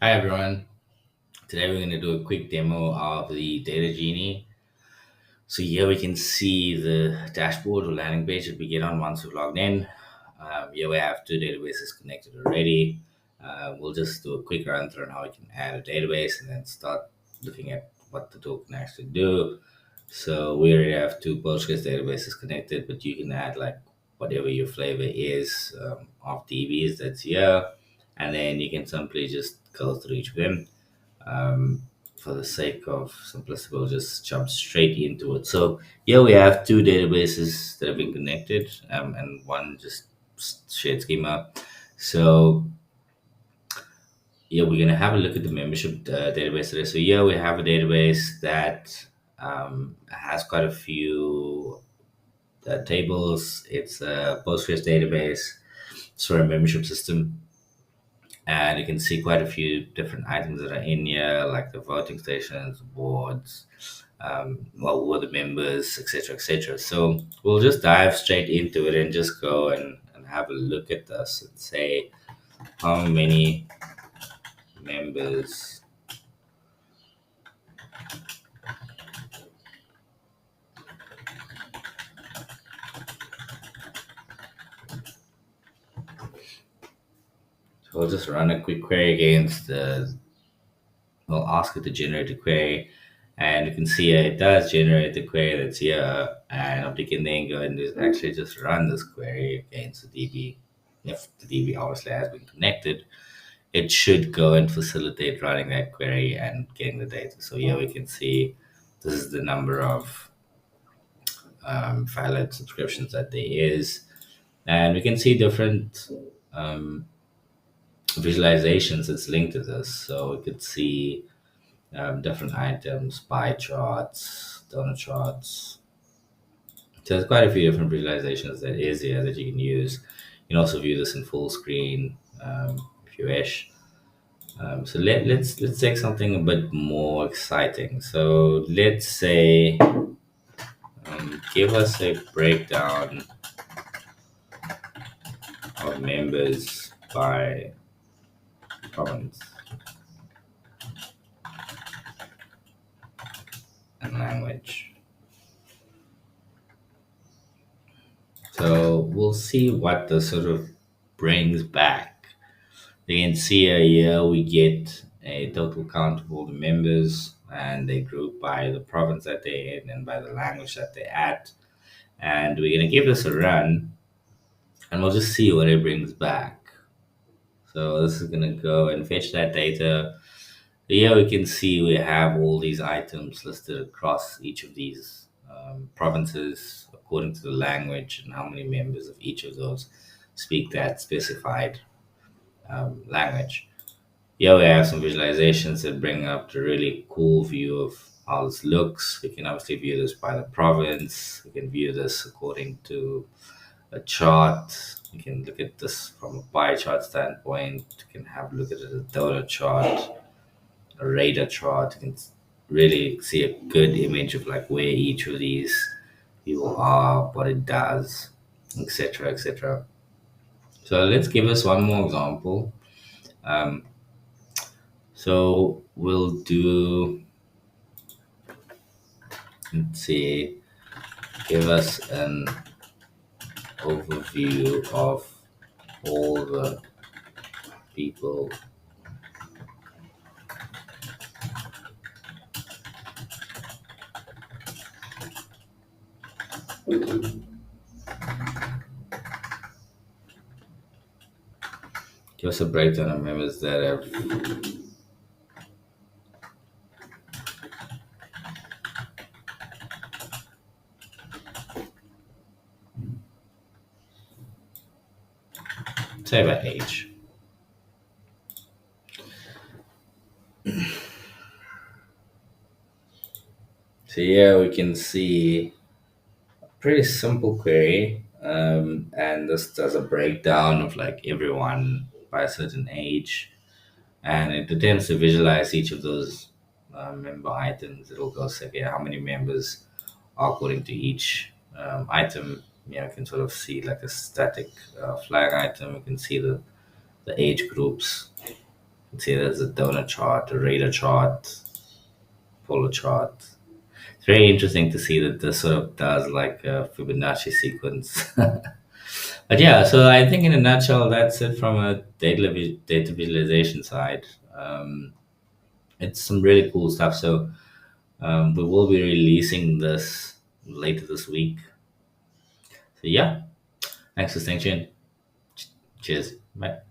Hi everyone. Today we're going to do a quick demo of the Data Genie. So here we can see the dashboard or landing page that we get on once we've logged in. Here we have two databases connected already. We'll just do a quick run through on how we can add a database and then start looking at what the tool can actually do. So we already have two Postgres databases connected, but you can add like whatever your flavor is of DBs that's here. And then you can simply just go through each of them. um, for the sake of simplicity, we'll just jump straight into it. So here we have two databases that have been connected, and one just shared schema. So yeah, we're gonna have a look at the membership database today. So here we have a database that has quite a few tables. It's a Postgres database. It's for a membership system, and you can see quite a few different items that are in here, like the voting stations, boards, what were the members, etc., etc. So we'll just dive straight into it and just go and have a look at this and say how many members. So we'll just run a quick query against we'll ask it to generate a query, and you can see it does generate the query that's here, and we can then go and actually just run this query against the DB. If the DB obviously has been connected, it should go and facilitate running that query and getting the data. So here we can see this is the number of valid subscriptions that there is, and we can see different um, visualizations that's linked to this. So we could see different items, pie charts, donut charts. So there's quite a few different visualizations that is here that you can use. You can also view this in full screen if you wish. So let's take something a bit more exciting. So let's say give us a breakdown of members by province and language. So we'll see what this sort of brings back. You can see here we get a total count of all the members, and they group by the province that they're in and by the language that they're at. And we're gonna give this a run, and we'll just see what it brings back. So this is gonna go and fetch that data. Here we can see we have all these items listed across each of these provinces according to the language and how many members of each of those speak that specified language. Here we have some visualizations that bring up the really cool view of how this looks. We can obviously view this by the province. We can view this according to a chart. We can look at this from a pie chart standpoint. We can have a look at it as a donut chart, a radar chart. You can really see a good image of like where each of these people are, what it does, etc., etc. So let's give us one more example. Um, so we'll do, let's see, give us an overview of all the people give us a breakdown of members that have say by age. So here we can see a pretty simple query, and this does a breakdown of like everyone by a certain age, and it attempts to visualize each of those member items. It'll go say, okay, how many members are according to each item. You can sort of see like a static flag item. You can see the age groups. See, there's a donut chart, a radar chart, polar chart. It's very interesting to see that this sort of does like a Fibonacci sequence. But yeah, so I think in a nutshell, that's it from a data visualization side. Um, it's some really cool stuff. So we will be releasing this later this week. So yeah, thanks for staying tuned. Cheers. Bye.